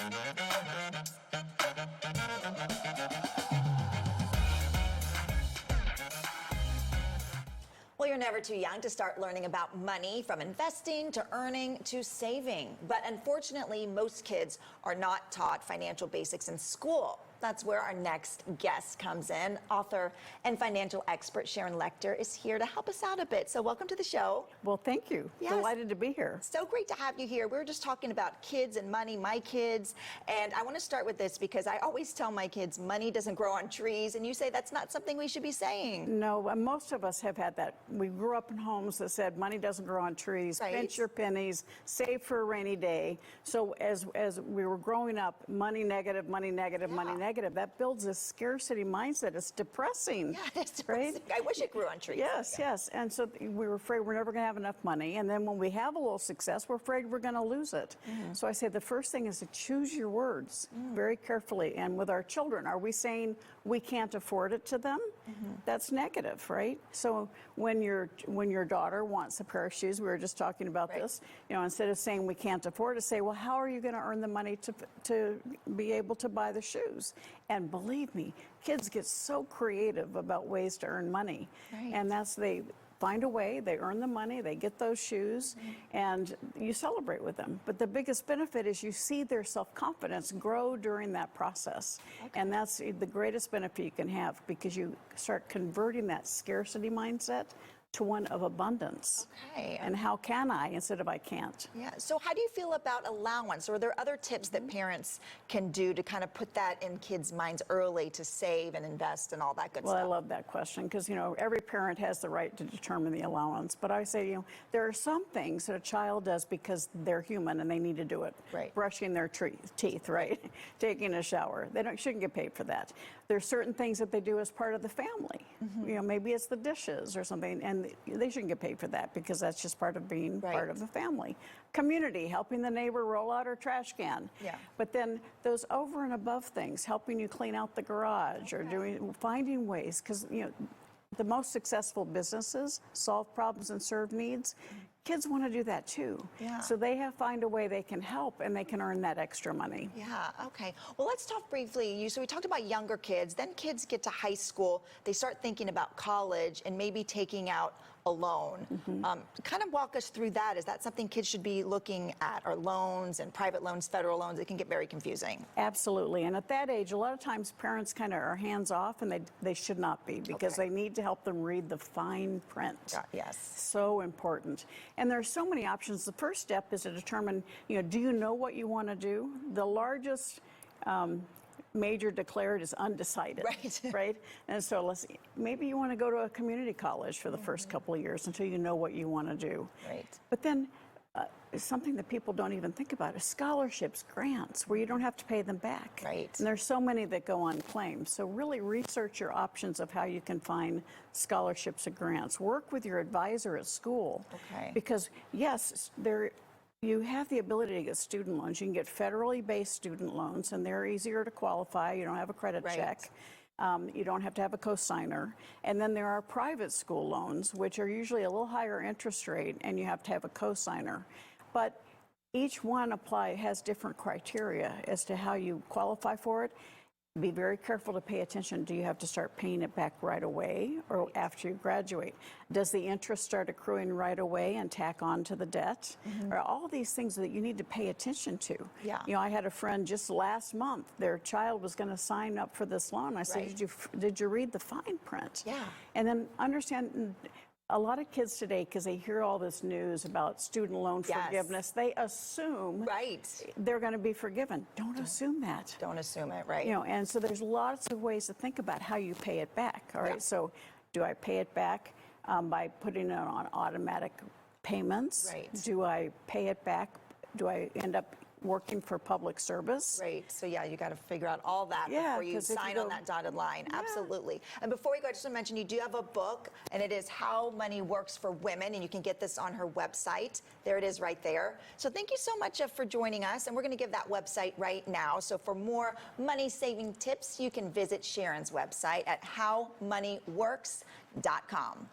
Well, you're never too young to start learning about money, from investing to earning to saving. But unfortunately, most kids are not taught financial basics in school. That's where our next guest comes in. Author and financial expert Sharon Lechter is here to help us out a bit. So welcome to the show. Well, thank you. Yes. Delighted to be here. So great to have you here. We were just talking about kids and money, my kids. And I want to start with this because I always tell my kids money doesn't grow on trees. And you say that's not something we should be saying. No, most of us have had that. We grew up in homes that said money doesn't grow on trees, Right. pinch your pennies, save for a rainy day. So as we were growing up, money negative, money negative, money negative, that builds a scarcity mindset. It's depressing. Yeah, it's depressing. Right? I wish it grew on trees. Yes, yes. And so we were afraid we're never going to have enough money. And then when we have a little success, we're afraid we're going to lose it. So I say the first thing is to choose your words very carefully. And with our children, are we saying we can't afford it to them? That's negative, right? So when your daughter wants a pair of shoes, we were just talking about this, you know, instead of saying we can't afford it, say, well, how are you going to earn the money to be able to buy the shoes? And believe me, kids get so creative about ways to earn money. Right. And they find a way, they earn the money, they get those shoes, and you celebrate with them. But the biggest benefit is you see their self-confidence grow during that process. And that's the greatest benefit you can have, because you start converting that scarcity mindset to one of abundance. Okay. And how can I instead of I can't? Yeah. So how do you feel about allowance? Or are there other tips that parents can do to kind of put that in kids' minds early to save and invest and all that good Well, stuff? I love that question because, you know, every parent has the right to determine the allowance. But I say, you know, there are some things that a child does because they're human and they need to do it. Right. Brushing their teeth, right? Taking a shower. They shouldn't get paid for that. There's certain things that they do as part of the family. You know, maybe it's the dishes or something, and they shouldn't get paid for that because that's just part of being part of the family. Community, helping the neighbor roll out her trash can. Yeah. But then those over and above things, helping you clean out the garage or finding ways, because, you know, the most successful businesses solve problems and serve needs. Kids want to do that too. Yeah. So they find a way they can help and they can earn that extra money. Yeah, okay. Well, let's talk briefly. So we talked about younger kids, then kids get to high school, they start thinking about college and maybe taking out a loan. Kind of walk us through that. Is that something kids should be looking at, or loans and private loans, federal loans? It can get very confusing. Absolutely. And at that age, a lot of times parents kind of are hands off, and they should not be, because they need to help them read the fine print. Yes. So important. And there are so many options. The first step is to determine, you know, do you know what you want to do? The largest major declared is undecided. Right? And so maybe you want to go to a community college for the first couple of years until you know what you want to do. Right. But then something that people don't even think about is scholarships, grants, where you don't have to pay them back. Right. And there's so many that go unclaimed. So really research your options of how you can find scholarships and grants. Work with your advisor at school. Okay. Because yes, you have the ability to get student loans. You can get federally based student loans, and they're easier to qualify. You don't have a credit check. You don't have to have a cosigner. And then there are private school loans, which are usually a little higher interest rate, and you have to have a cosigner. But each one has different criteria as to how you qualify for it. Be very careful to pay attention. Do you have to start paying it back right away or after you graduate? Does the interest start accruing right away and tack on to the debt? Or all these things that you need to pay attention to. Yeah. You know, I had a friend just last month, their child was going to sign up for this loan. I said, did you read the fine print? Yeah. And then understand, a lot of kids today, because they hear all this news about student loan forgiveness, they assume they're going to be forgiven. Don't assume that. Don't assume it, right? You know, and so there's lots of ways to think about how you pay it back. All right. So, do I pay it back by putting it on automatic payments? Right. Do I pay it back? Do I end up working for public service? Right. So yeah, you got to figure out all that before you sign on that dotted line. Absolutely. And before we go, I just want to mention you do have a book, and it is How Money Works for Women, and you can get this on her website. There it is right there. So thank you so much for joining us, and we're going to give that website right now. So for more money-saving tips, you can visit Sharon's website at howmoneyworks.com.